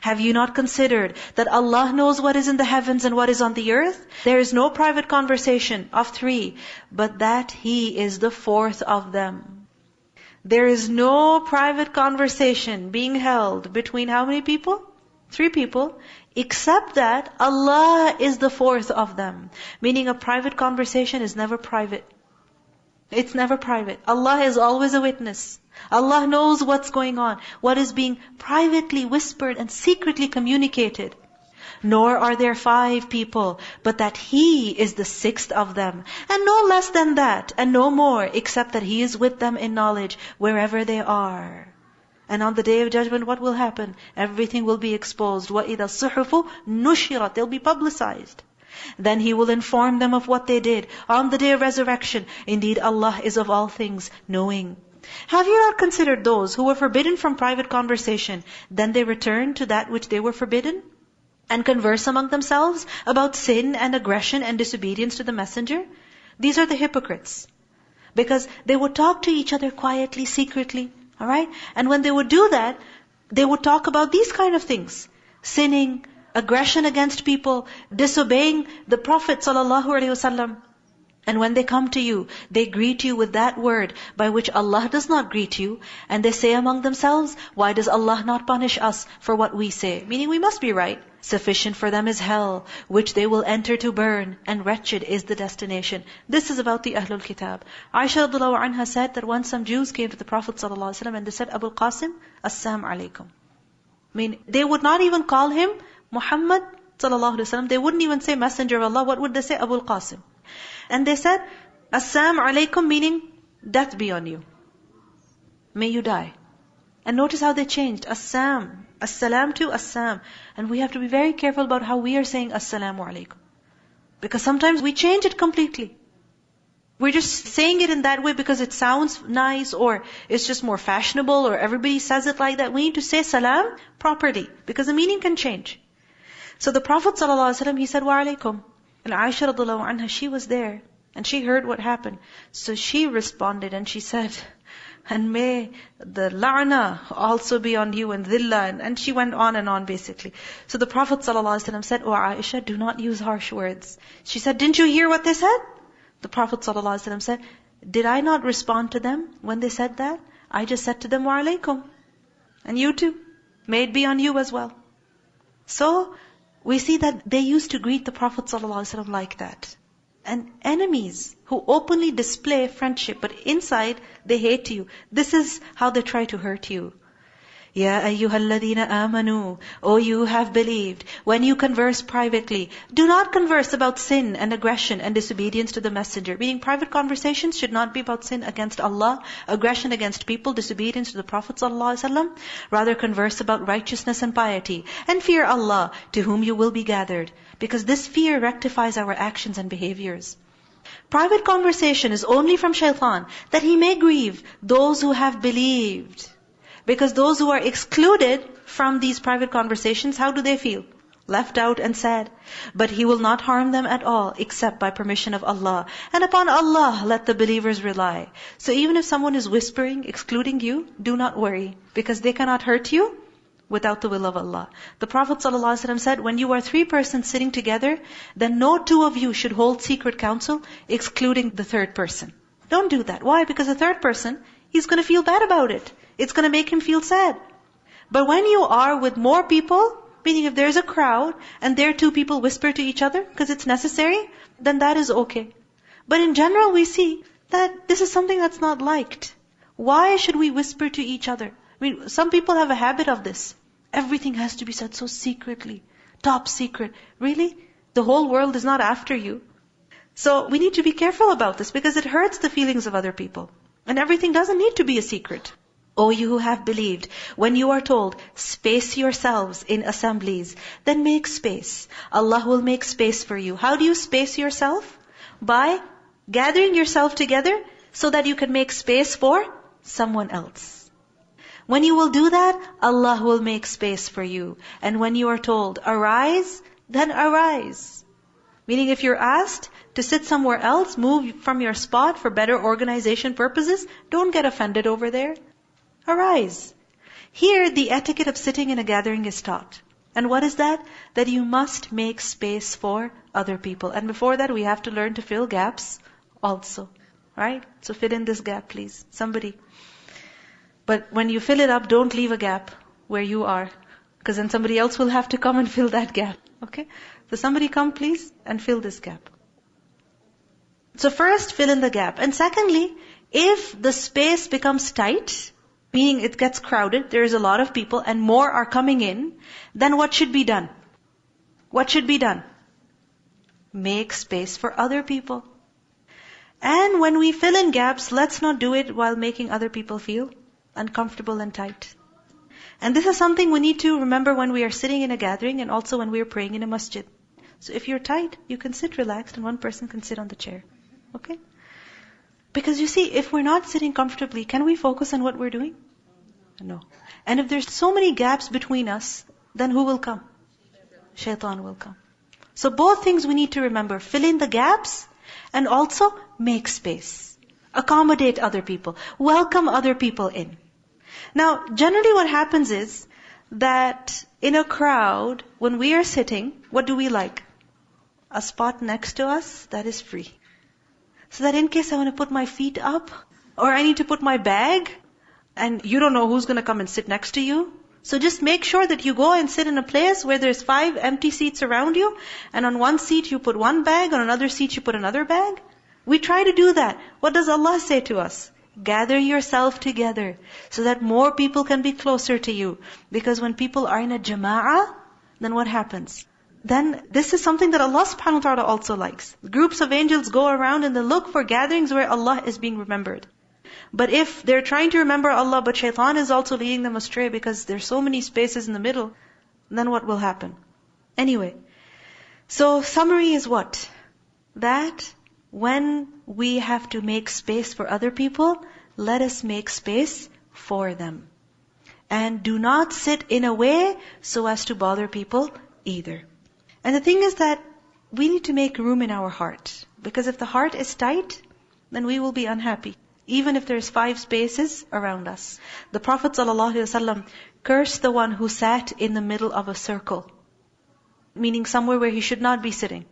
Have you not considered that Allah knows what is in the heavens and what is on the earth? There is no private conversation of three, but that He is the fourth of them. There is no private conversation being held between how many people? 3 people. Except that Allah is the fourth of them. Meaning a private conversation is never private. It's never private. Allah is always a witness. Allah knows what's going on, what is being privately whispered and secretly communicated. Nor are there 5 people, but that He is the 6th of them. And no less than that, and no more, except that He is with them in knowledge, wherever they are. And on the Day of Judgment, what will happen? Everything will be exposed. وَإِذَا الصُّحُفُ نُشِرَتْ. They'll be publicized. Then He will inform them of what they did. On the Day of Resurrection, indeed Allah is of all things knowing. Have you not considered those who were forbidden from private conversation, then they returned to that which they were forbidden? And converse among themselves about sin and aggression and disobedience to the messenger? These are the hypocrites. Because they would talk to each other quietly, secretly. Alright? And when they would do that, they would talk about these kind of things. Sinning, aggression against people, disobeying the Prophet ﷺ. And when they come to you, they greet you with that word by which Allah does not greet you. And they say among themselves, why does Allah not punish us for what we say? Meaning we must be right. Sufficient for them is hell, which they will enter to burn, and wretched is the destination. This is about the Ahlul Kitab. Aisha radiallahu anha said that once some Jews came to the Prophet ﷺ and they said, Abul Qasim, Assam alaikum. They would not even call him Muhammad ﷺ. They wouldn't even say Messenger of Allah. What would they say? Abul Qasim. And they said, Assam alaikum, meaning death be on you. May you die. And notice how they changed. Assam. As-salam to Assam. And we have to be very careful about how we are saying Assalamu alaikum. Because sometimes we change it completely. We're just saying it in that way because it sounds nice, or it's just more fashionable, or everybody says it like that. We need to say salam properly, because the meaning can change. So the Prophet ﷺ, he said, wa alaikum. And Aisha radiallahu anha, she was there, and she heard what happened. So she responded and she said, and may the la'na also be on you, and dhillah, and she went on and on basically. So the Prophet ﷺ said, oh Aisha, do not use harsh words. She said, didn't you hear what they said? The Prophet ﷺ said, did I not respond to them when they said that? I just said to them, wa alaikum. And you too. May it be on you as well. So, we see that they used to greet the Prophet ﷺ like that. And enemies who openly display friendship, but inside they hate you. This is how they try to hurt you. Ya ayyuhalladhina amanu, O you have believed, when you converse privately, do not converse about sin and aggression and disobedience to the messenger. Meaning private conversations should not be about sin against Allah, aggression against people, disobedience to the Prophet ﷺ. Rather converse about righteousness and piety, and fear Allah, to whom you will be gathered. Because this fear rectifies our actions and behaviors. Private conversation is only from shaitan, that he may grieve those who have believed. Because those who are excluded from these private conversations, how do they feel? Left out and sad. But He will not harm them at all, except by permission of Allah. And upon Allah let the believers rely. So even if someone is whispering, excluding you, do not worry. Because they cannot hurt you without the will of Allah. The Prophet ﷺ said, when you are 3 persons sitting together, then no 2 of you should hold secret counsel, excluding the 3rd person. Don't do that. Why? Because the 3rd person, he's going to feel bad about it. It's going to make him feel sad. But when you are with more people, meaning if there's a crowd, and there 2 people whisper to each other, because it's necessary, then that is okay. But in general we see that this is something that's not liked. Why should we whisper to each other? Some people have a habit of this. Everything has to be said so secretly. Top secret. Really? The whole world is not after you. So we need to be careful about this, because it hurts the feelings of other people. And everything doesn't need to be a secret. O you who have believed, when you are told, space yourselves in assemblies, then make space. Allah will make space for you. How do you space yourself? By gathering yourself together so that you can make space for someone else. When you will do that, Allah will make space for you. And when you are told, arise, then arise. Meaning if you're asked to sit somewhere else, move from your spot for better organization purposes, don't get offended over there. Arise. Here, the etiquette of sitting in a gathering is taught. And what is that? That you must make space for other people. And before that, we have to learn to fill gaps also. Right? So fill in this gap, please. Somebody. But when you fill it up, don't leave a gap where you are. Because then somebody else will have to come and fill that gap. Okay? So somebody come, please, and fill this gap. So first, fill in the gap. And secondly, if the space becomes tight, meaning it gets crowded, there is a lot of people and more are coming in, then what should be done? What should be done? Make space for other people. And when we fill in gaps, let's not do it while making other people feel uncomfortable and tight. And this is something we need to remember when we are sitting in a gathering and also when we are praying in a masjid. So if you're tight, you can sit relaxed and one person can sit on the chair. Okay? Because you see, if we're not sitting comfortably, can we focus on what we're doing? No. And if there's so many gaps between us, then who will come? Shaitan will come. So both things we need to remember. Fill in the gaps and also make space. Accommodate other people. Welcome other people in. Now, generally what happens is that in a crowd, when we are sitting, what do we like? A spot next to us that is free. So that in case I want to put my feet up, or I need to put my bag, and you don't know who's going to come and sit next to you. So just make sure that you go and sit in a place where there's 5 empty seats around you, and on one seat you put one bag, on another seat you put another bag. We try to do that. What does Allah say to us? Gather yourself together, so that more people can be closer to you. Because when people are in a jama'ah, then what happens? Then this is something that Allah subhanahu wa ta'ala also likes. Groups of angels go around and they look for gatherings where Allah is being remembered. But if they're trying to remember Allah, but shaitan is also leading them astray because there's so many spaces in the middle, then what will happen? Anyway, so summary is what? That when we have to make space for other people, let us make space for them. And do not sit in a way so as to bother people either. And the thing is that we need to make room in our heart. Because if the heart is tight, then we will be unhappy. Even if there's 5 spaces around us. The Prophet ﷺ cursed the one who sat in the middle of a circle. Meaning somewhere where he should not be sitting.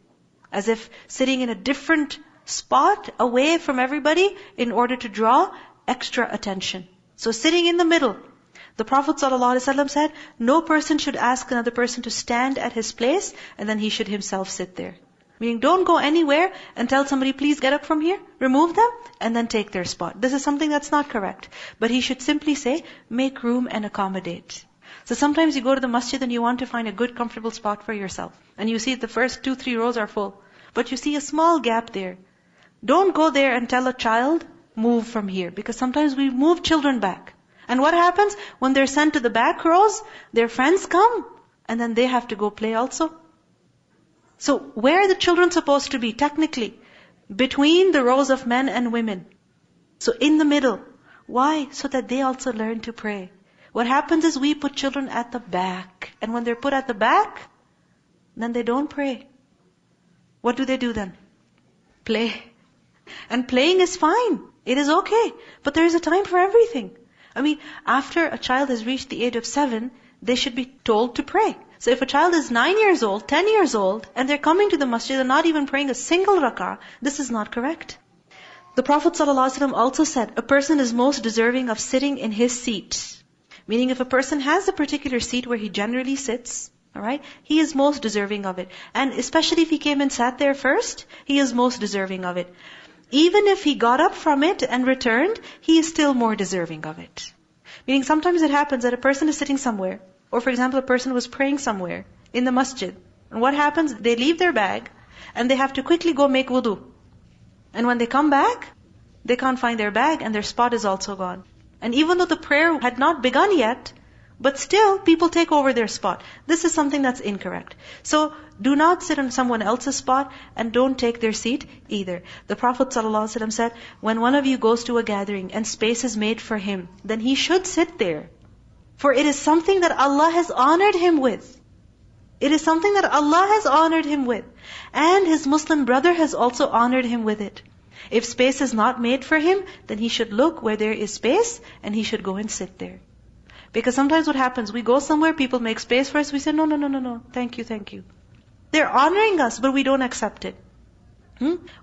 As if sitting in a different spot away from everybody in order to draw extra attention. So sitting in the middle. The Prophet ﷺ said, no person should ask another person to stand at his place and then he should himself sit there. Meaning don't go anywhere and tell somebody, please get up from here, remove them, and then take their spot. This is something that's not correct. But he should simply say, make room and accommodate. So sometimes you go to the masjid and you want to find a good, comfortable spot for yourself. And you see the first 2-3 rows are full. But you see a small gap there. Don't go there and tell a child, move from here. Because sometimes we move children back. And what happens? When they're sent to the back rows, their friends come. And then they have to go play also. So where are the children supposed to be technically? Between the rows of men and women. So in the middle. Why? So that they also learn to pray. What happens is we put children at the back. And when they're put at the back, then they don't pray. What do they do then? Play. And playing is fine. It is okay. But there is a time for everything. I mean, after a child has reached the age of 7, they should be told to pray. So if a child is 9 years old, 10 years old, and they're coming to the masjid and not even praying a single rak'ah, this is not correct. The Prophet ﷺ also said, a person is most deserving of sitting in his seat. Meaning if a person has a particular seat where he generally sits, alright, he is most deserving of it. And especially if he came and sat there first, he is most deserving of it. Even if he got up from it and returned, he is still more deserving of it. Meaning sometimes it happens that a person is sitting somewhere, or for example, a person was praying somewhere in the masjid. And what happens? They leave their bag and they have to quickly go make wudu. And when they come back, they can't find their bag and their spot is also gone. And even though the prayer had not begun yet, but still people take over their spot. This is something that's incorrect. So do not sit on someone else's spot and don't take their seat either. The Prophet ﷺ said, when one of you goes to a gathering and space is made for him, then he should sit there. For it is something that Allah has honored him with. It is something that Allah has honored him with. And his Muslim brother has also honored him with it. If space is not made for him, then he should look where there is space and he should go and sit there. Because sometimes what happens, we go somewhere, people make space for us, we say, no, no, no, no, no, thank you, thank you. They're honoring us, but we don't accept it.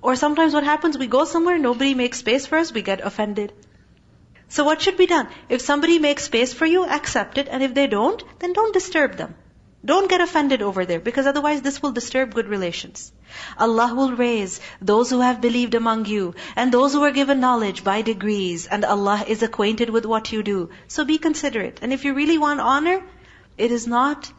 Or sometimes what happens, we go somewhere, nobody makes space for us, we get offended. So what should be done? If somebody makes space for you, accept it, and if they don't, then don't disturb them. Don't get offended over there, because otherwise this will disturb good relations. Allah will raise those who have believed among you, and those who are given knowledge by degrees, and Allah is acquainted with what you do. So be considerate. And if you really want honor, it is not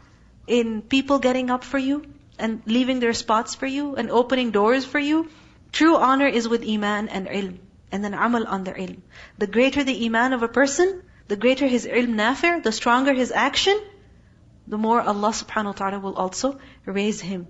in people getting up for you, and leaving their spots for you, and opening doors for you. True honor is with iman and ilm, and then amal on the ilm. The greater the iman of a person, the greater his ilm nafi', the stronger his action, the more Allah subhanahu wa ta'ala will also raise him.